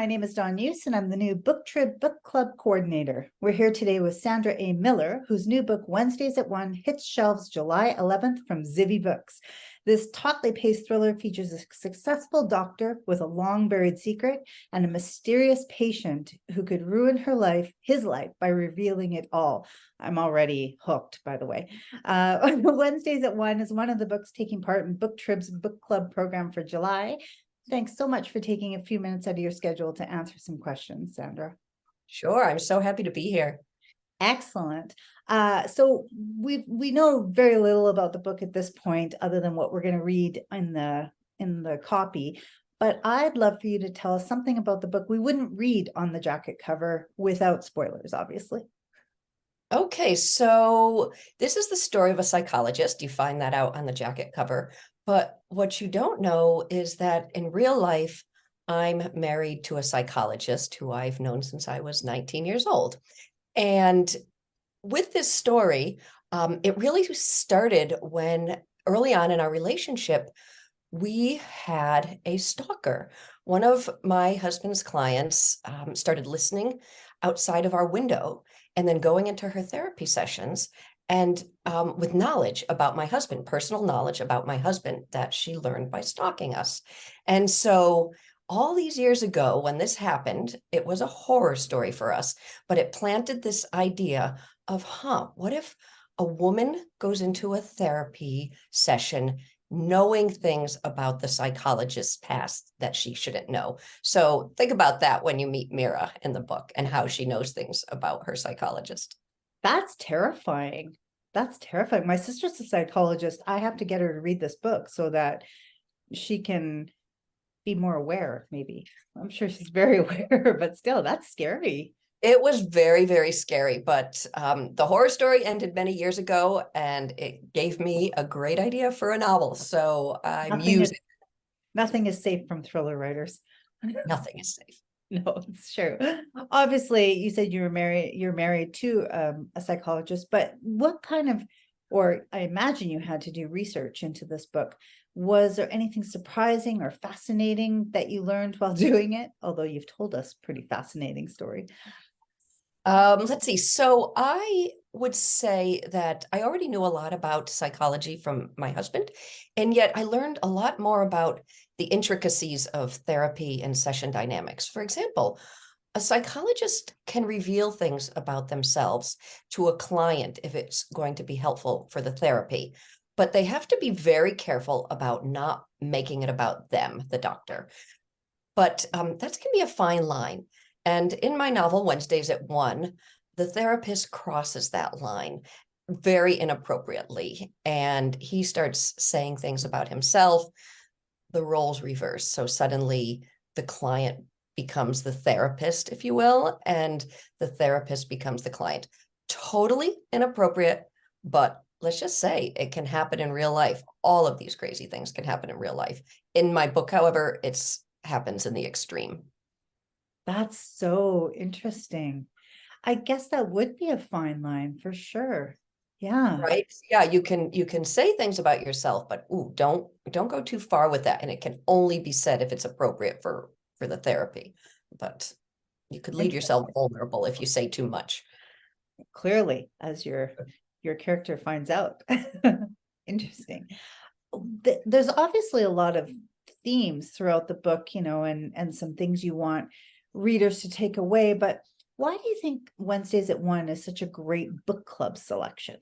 My name is Dawn Hughes, and I'm the new Booktrib Book Club Coordinator. We're here today with Sandra A Miller, whose new book, Wednesdays at 1, hits shelves July 11th from Zivvy Books. This tautly paced thriller features a successful doctor with a long-buried secret and a mysterious patient who could ruin his life, by revealing it all. I'm already hooked, by the way. Wednesdays at 1 is one of the books taking part in Booktrib's Book Club program for July. Thanks so much for taking a few minutes out of your schedule to answer some questions, Sandra. Sure, I'm so happy to be here. Excellent. So we know very little about the book at this point, other than what we're going to read in the copy. But I'd love for you to tell us something about the book we wouldn't read on the jacket cover without spoilers, obviously. Okay, so this is the story of a psychologist. You find that out on the jacket cover. But what you don't know is that in real life, I'm married to a psychologist who I've known since I was 19 years old. And with this story, it really started when early on in our relationship, we had a stalker. One of my husband's clients started listening outside of our window and then going into her therapy sessions and with knowledge about my husband, personal knowledge about my husband that she learned by stalking us. And so all these years ago, when this happened, it was a horror story for us, but it planted this idea of, what if a woman goes into a therapy session knowing things about the psychologist's past that she shouldn't know? So think about that when you meet Mira in the book and how she knows things about her psychologist. That's terrifying. That's terrifying. My sister's a psychologist. I have to get her to read this book so that she can be more aware, maybe. I'm sure she's very aware, but still, that's scary. It was very, very scary, but the horror story ended many years ago, and it gave me a great idea for a novel. So I'm using Nothing is safe from thriller writers. Nothing is safe. No, it's true. Obviously, you said you're married to a psychologist, but what kind of, or I imagine you had to do research into this book. Was there anything surprising or fascinating that you learned while doing it? Although you've told us pretty fascinating story. Let's see. So I would say that I already knew a lot about psychology from my husband, and yet I learned a lot more about the intricacies of therapy and session dynamics. For example, a psychologist can reveal things about themselves to a client if it's going to be helpful for the therapy, but they have to be very careful about not making it about them, the doctor. But that can be a fine line. And in my novel, Wednesdays at 1, the therapist crosses that line very inappropriately. And he starts saying things about himself. The roles reverse. So suddenly the client becomes the therapist, if you will, and the therapist becomes the client. Totally inappropriate, but let's just say it can happen in real life. All of these crazy things can happen in real life. In my book, however, it happens in the extreme. That's so interesting. I guess that would be a fine line for sure. Yeah. Right? Yeah, you can say things about yourself, but ooh, don't go too far with that. And it can only be said if it's appropriate for the therapy. But you could leave yourself vulnerable if you say too much. Clearly, as your character finds out. Interesting. There's obviously a lot of themes throughout the book, and some things you want readers to take away, but why do you think Wednesdays at 1 is such a great book club selection?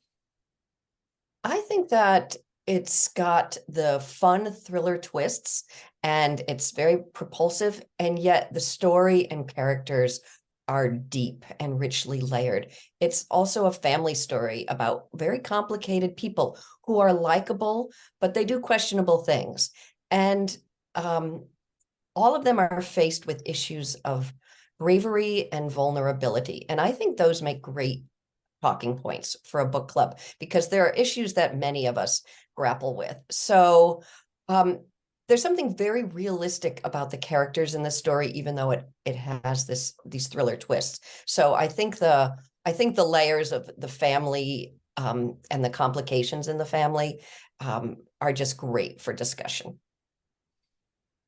I think that it's got the fun thriller twists and it's very propulsive, and yet the story and characters are deep and richly layered. It's also a family story about very complicated people who are likable, but they do questionable things. And all of them are faced with issues of bravery and vulnerability. And I think those make great talking points for a book club because there are issues that many of us grapple with. So there's something very realistic about the characters in the story, even though it has these thriller twists. So I think the layers of the family and the complications in the family are just great for discussion.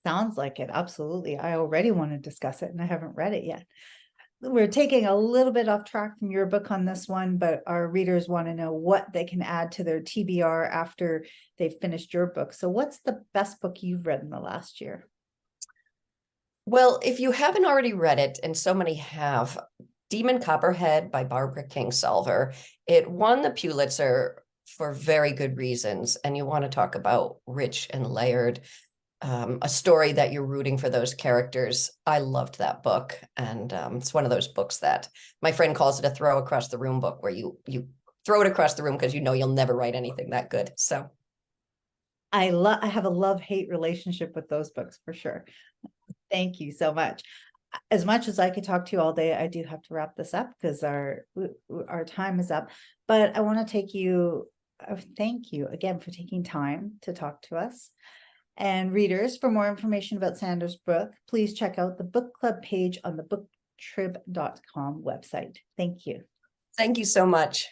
Sounds like it. Absolutely. I already want to discuss it and I haven't read it yet. We're taking a little bit off track from your book on this one, but our readers want to know what they can add to their TBR after they've finished your book. So what's the best book you've read in the last year? Well, if you haven't already read it, and so many have, Demon Copperhead by Barbara Kingsolver. It won the Pulitzer for very good reasons. And you want to talk about rich and layered, a story that you're rooting for those characters. I loved that book. And it's one of those books that my friend calls it a throw across the room book, where you throw it across the room because you know you'll never write anything that good. So I have a love-hate relationship with those books for sure. Thank you so much. As much as I could talk to you all day, I do have to wrap this up because our time is up. But I want to thank you again for taking time to talk to us. And readers, for more information about Sandra's book, please check out the book club page on the booktrib.com website. Thank you. thank you so much.